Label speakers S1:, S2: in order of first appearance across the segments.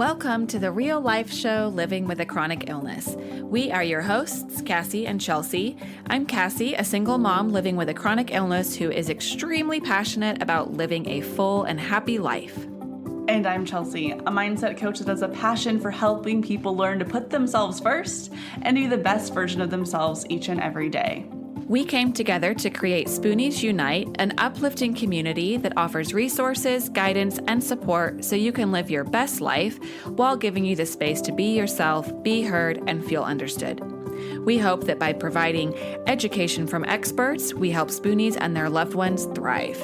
S1: Welcome to the real life show, Living with a Chronic Illness. We are your hosts, Cassie and Chelsea. I'm Cassie, a single mom living with a chronic illness who is extremely passionate about living a full and happy life.
S2: And I'm Chelsea, a mindset coach that has a passion for helping people learn to put themselves first and be the best version of themselves each and every day.
S1: We came together to create Spoonies Unite, an uplifting community that offers resources, guidance, and support so you can live your best life while giving you the space to be yourself, be heard, and feel understood. We hope that by providing education from experts, we help Spoonies and their loved ones thrive.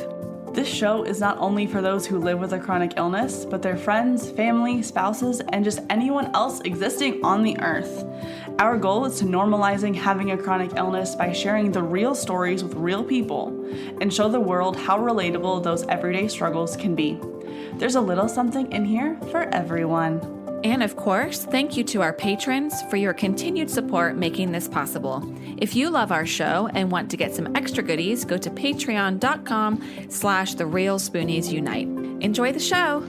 S2: This show is not only for those who live with a chronic illness, but their friends, family, spouses, and just anyone else existing on the earth. Our goal is to normalizing having a chronic illness by sharing the real stories with real people and show the world how relatable those everyday struggles can be. There's a little something in here for everyone.
S1: And of course, thank you to our patrons for your continued support making this possible. If you love our show and want to get some extra goodies, go to patreon.com/therealspoonies.unite. Enjoy the show.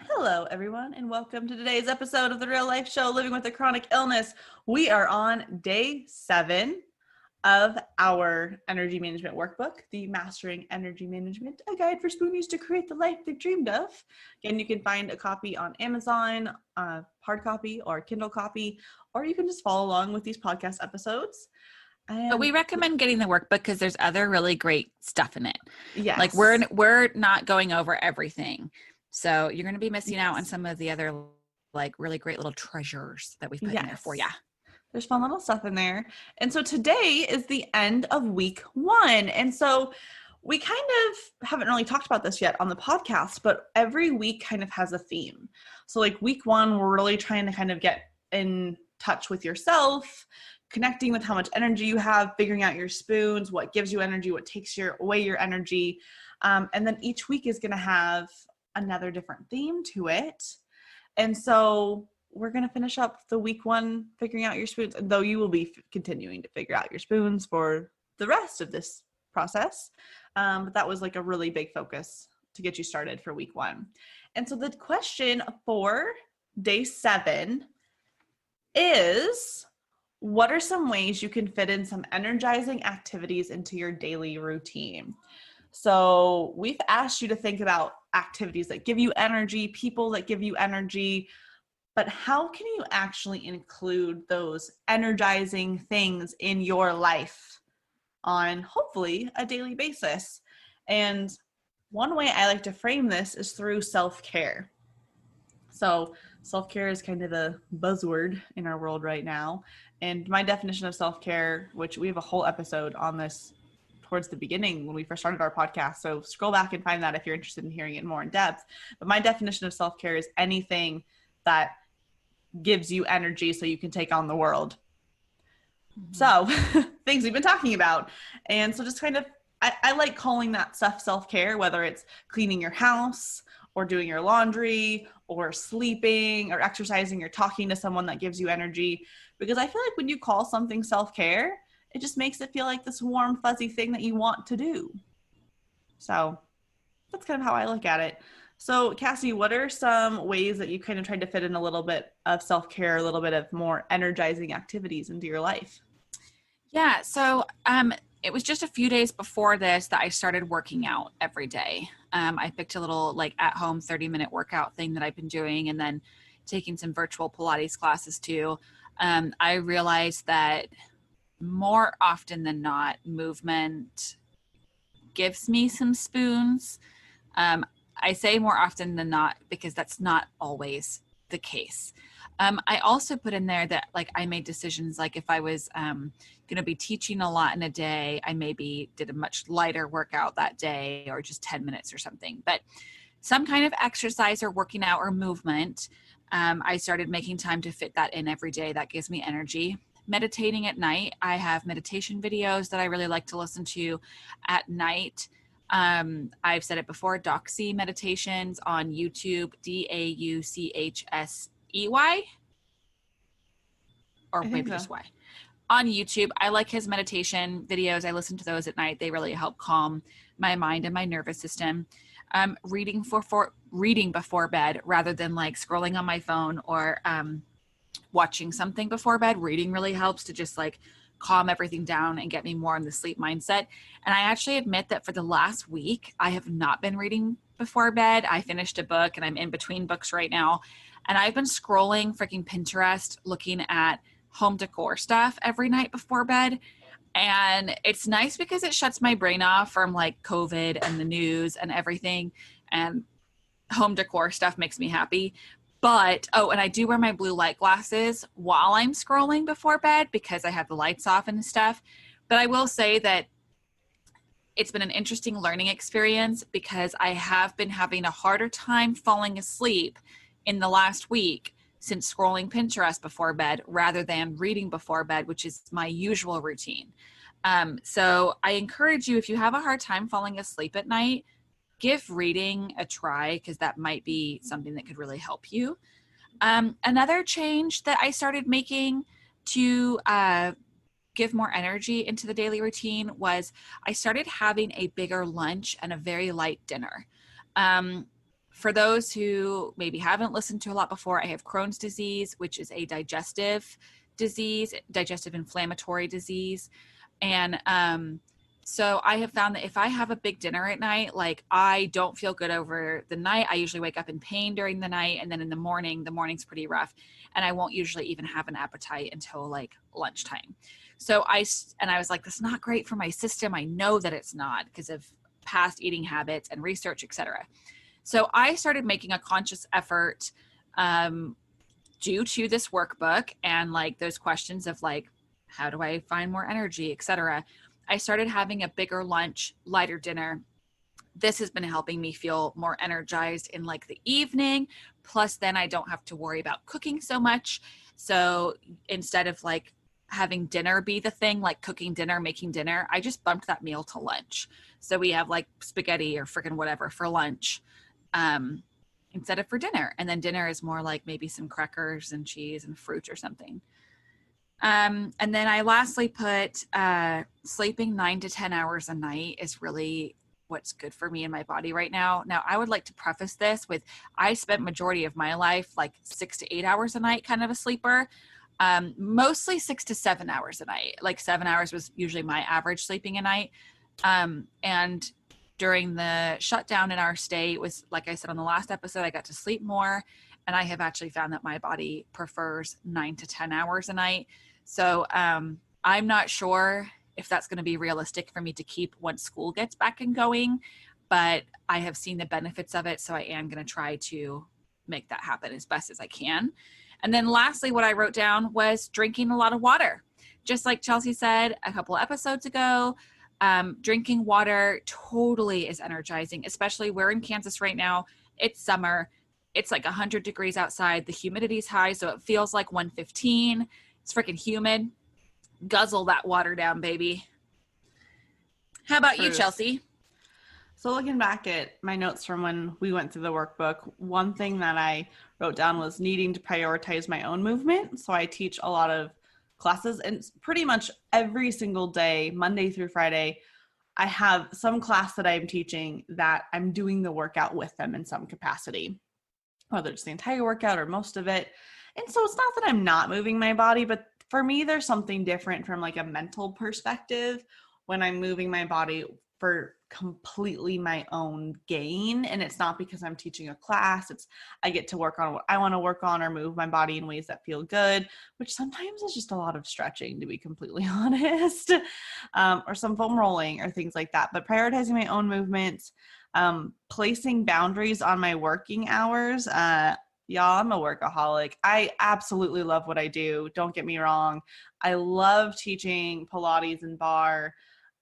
S2: Hello, everyone, and welcome to today's episode of the Real Life Show, Living with a Chronic Illness. We are on day 7 of our energy management workbook, the Mastering Energy Management, a guide for Spoonies to create the life they've dreamed of. Again, you can find a copy on Amazon, hard copy or Kindle copy, or you can just follow along with these podcast episodes.
S1: But we recommend getting the workbook because there's other really great stuff in it.
S2: Yes.
S1: Like we're not going over everything. So you're going to be missing out on some of the other like really great little treasures that we've put in there for you.
S2: There's fun little stuff in there. And so today is the end of week 1. And so we kind of haven't really talked about this yet on the podcast, but every week kind of has a theme. So like week 1, we're really trying to kind of get in touch with yourself, connecting with how much energy you have, figuring out your spoons, what gives you energy, what takes away your energy. And then each week is going to have another different theme to it. And so we're going to finish up the week 1 figuring out your spoons, though you will be continuing to figure out your spoons for the rest of this process. But that was like a really big focus to get you started for week 1. And so the question for day 7 is, what are some ways you can fit in some energizing activities into your daily routine? So we've asked you to think about activities that give you energy, people that give you energy, but how can you actually include those energizing things in your life on hopefully a daily basis? And one way I like to frame this is through self-care. So self-care is kind of a buzzword in our world right now. And my definition of self-care, which we have a whole episode on this towards the beginning when we first started our podcast. So scroll back and find that if you're interested in hearing it more in depth. But my definition of self-care is anything that gives you energy so you can take on the world. Mm-hmm. So things we've been talking about. And so just kind of, I like calling that stuff self-care, whether it's cleaning your house or doing your laundry or sleeping or exercising or talking to someone that gives you energy. Because I feel like when you call something self-care, it just makes it feel like this warm, fuzzy thing that you want to do. So that's kind of how I look at it. So Cassie, what are some ways that you kind of tried to fit in a little bit of self-care, a little bit of more energizing activities into your life?
S1: Yeah. So it was just a few days before this that I started working out every day. I picked a little like at-home 30-minute workout thing that I've been doing and then taking some virtual Pilates classes too. I realized that more often than not, movement gives me some spoons. I say more often than not because that's not always the case. I also put in there that like I made decisions like if I was going to be teaching a lot in a day, I maybe did a much lighter workout that day or just 10 minutes or something. But some kind of exercise or working out or movement, I started making time to fit that in every day. That gives me energy. Meditating at night. I have meditation videos that I really like to listen to at night. I've said it before, Doxy meditations on YouTube, Dauchsey, or maybe just Y. On YouTube, I like his meditation videos. I listen to those at night. They really help calm my mind and my nervous system. reading before bed rather than like scrolling on my phone or watching something before bed. Reading really helps to just like calm everything down and get me more in the sleep mindset. And I actually admit that for the last week, I have not been reading before bed. I finished a book and I'm in between books right now. And I've been scrolling freaking Pinterest, looking at home decor stuff every night before bed. And it's nice because it shuts my brain off from like COVID and the news and everything. And home decor stuff makes me happy. But, oh, and I do wear my blue light glasses while I'm scrolling before bed because I have the lights off and stuff. But I will say that it's been an interesting learning experience because I have been having a harder time falling asleep in the last week since scrolling Pinterest before bed rather than reading before bed, which is my usual routine. So I encourage you, if you have a hard time falling asleep at night, give reading a try because that might be something that could really help you. Another change that I started making to give more energy into the daily routine was I started having a bigger lunch and a very light dinner. For those who maybe haven't listened to a lot before, I have Crohn's disease, which is a digestive disease, digestive inflammatory disease. And so I have found that if I have a big dinner at night, like I don't feel good over the night. I usually wake up in pain during the night. And then in the morning's pretty rough. And I won't usually even have an appetite until like lunchtime. So I was like, that's not great for my system. I know that it's not because of past eating habits and research, etc. So I started making a conscious effort due to this workbook and like those questions of like, how do I find more energy, etc. I started having a bigger lunch, lighter dinner. This has been helping me feel more energized in like the evening. Plus then I don't have to worry about cooking so much. So instead of like having dinner be the thing, like cooking dinner, making dinner, I just bumped that meal to lunch. So we have like spaghetti or freaking whatever for lunch instead of for dinner. And then dinner is more like maybe some crackers and cheese and fruit or something. And then I lastly put sleeping 9 to 10 hours a night is really what's good for me and my body right now. Now, I would like to preface this with I spent majority of my life like 6 to 8 hours a night kind of a sleeper. Mostly 6 to 7 hours a night. Like 7 hours was usually my average sleeping a night. And during the shutdown in our state was, like I said on the last episode, I got to sleep more. And I have actually found that my body prefers 9 to 10 hours a night. So I'm not sure if that's going to be realistic for me to keep once school gets back and going, but I have seen the benefits of it. So I am going to try to make that happen as best as I can. And then lastly, what I wrote down was drinking a lot of water. Just like Chelsea said a couple of episodes ago, drinking water totally is energizing, especially we're in Kansas right now. It's summer. It's like 100 degrees outside. The humidity's high, so it feels like 115. It's freaking humid. Guzzle that water down, baby. How about you, Chelsea?
S2: So looking back at my notes from when we went through the workbook, one thing that I wrote down was needing to prioritize my own movement. So I teach a lot of classes, and pretty much every single day, Monday through Friday, I have some class that I'm teaching that I'm doing the workout with them in some capacity, whether it's the entire workout or most of it. And so it's not that I'm not moving my body, but for me, there's something different from like a mental perspective when I'm moving my body for completely my own gain. And it's not because I'm teaching a class. It's I get to work on what I want to work on or move my body in ways that feel good, which sometimes is just a lot of stretching, to be completely honest, or some foam rolling or things like that. But prioritizing my own movements, placing boundaries on my working hours. Y'all, I'm a workaholic. I absolutely love what I do. Don't get me wrong. I love teaching Pilates and barre.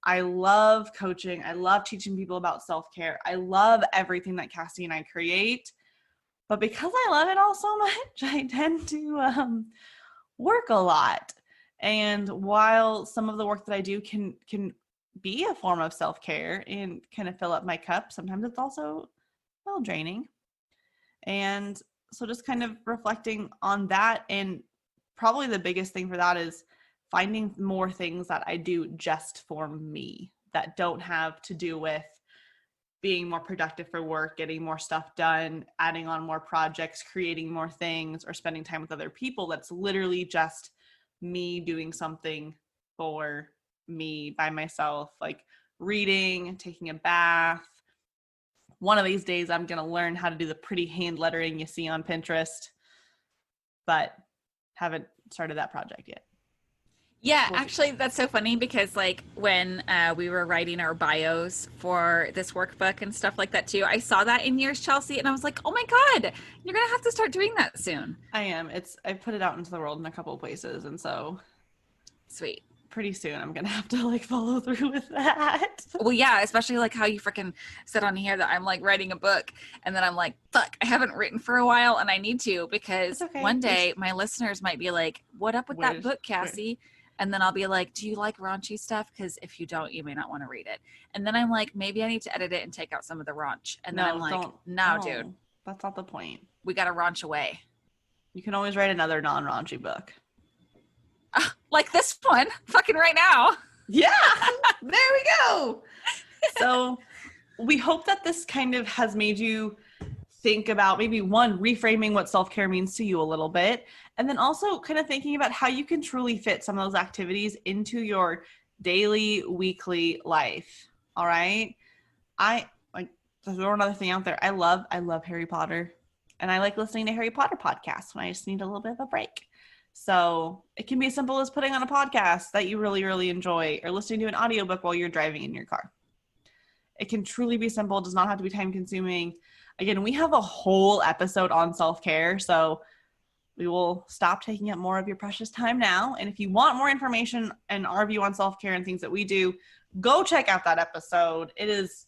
S2: I love coaching. I love teaching people about self-care. I love everything that Cassie and I create. But because I love it all so much, I tend to work a lot. And while some of the work that I do can be a form of self-care and kind of fill up my cup, sometimes it's also draining. And so just kind of reflecting on that, and probably the biggest thing for that is finding more things that I do just for me that don't have to do with being more productive for work, getting more stuff done, adding on more projects, creating more things, or spending time with other people. That's literally just me doing something for me by myself, like reading, taking a bath. One of these days, I'm going to learn how to do the pretty hand lettering you see on Pinterest, but haven't started that project yet.
S1: Yeah, actually, that's so funny because like when we were writing our bios for this workbook and stuff like that too, I saw that in yours, Chelsea, and I was like, oh my God, you're gonna have to start doing that soon.
S2: I am. I put it out into the world in a couple of places, and so
S1: Sweet.
S2: pretty soon I'm gonna have to like follow through with that.
S1: Well, yeah, especially like how you freaking said on here that I'm like writing a book, and then I'm like, fuck, I haven't written for a while, and I need to because one day my listeners might be like, what up with that book, Cassie? And then I'll be like, do you like raunchy stuff? Because if you don't, you may not want to read it. And then I'm like, maybe I need to edit it and take out some of the raunch. And then I'm like, no, dude.
S2: That's not the point.
S1: We got to raunch away.
S2: You can always write another non-raunchy book.
S1: Like this one, fucking right now.
S2: Yeah, there we go. So we hope that this kind of has made you think about maybe one, reframing what self-care means to you a little bit, and then also kind of thinking about how you can truly fit some of those activities into your daily, weekly life. All right. I like to throw another thing out there. I love Harry Potter, and I like listening to Harry Potter podcasts when I just need a little bit of a break. So it can be as simple as putting on a podcast that you really, really enjoy, or listening to an audiobook while you're driving in your car. It can truly be simple. It does not have to be time consuming. Again, we have a whole episode on self-care, so we will stop taking up more of your precious time now. And if you want more information and our view on self-care and things that we do, go check out that episode. It is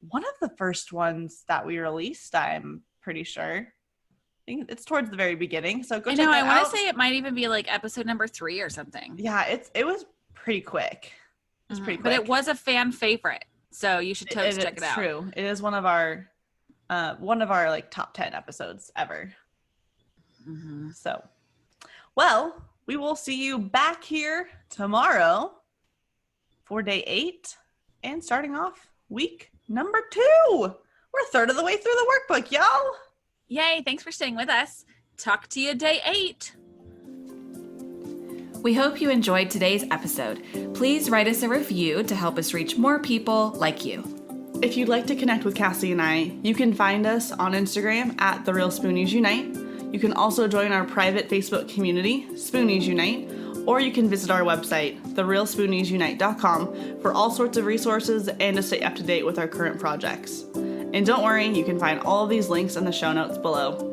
S2: one of the first ones that we released, I'm pretty sure. I think it's towards the very beginning. So go check that out.
S1: I want to say it might even be like episode number 3 or something.
S2: Yeah, it was pretty quick. It was pretty quick.
S1: But it was a fan favorite. So you should totally check it out.
S2: It's true. It is one of our like top 10 episodes ever. Mm-hmm. So, well, we will see you back here tomorrow for day 8 and starting off week number 2. We're a third of the way through the workbook, y'all.
S1: Yay. Thanks for staying with us. Talk to you day 8. We hope you enjoyed today's episode. Please write us a review to help us reach more people like you.
S2: If you'd like to connect with Cassie and I, you can find us on Instagram at The Real Spoonies Unite. You can also join our private Facebook community, Spoonies Unite, or you can visit our website, therealspooniesunite.com, for all sorts of resources and to stay up to date with our current projects. And don't worry, you can find all of these links in the show notes below.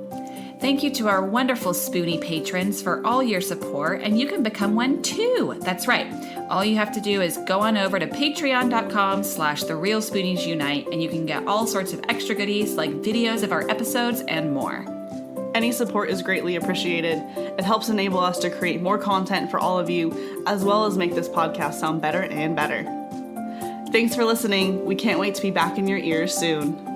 S1: Thank you to our wonderful Spoonie patrons for all your support, and you can become one too. That's right. All you have to do is go on over to patreon.com/therealspooniesunite, and you can get all sorts of extra goodies like videos of our episodes and more.
S2: Any support is greatly appreciated. It helps enable us to create more content for all of you, as well as make this podcast sound better and better. Thanks for listening. We can't wait to be back in your ears soon.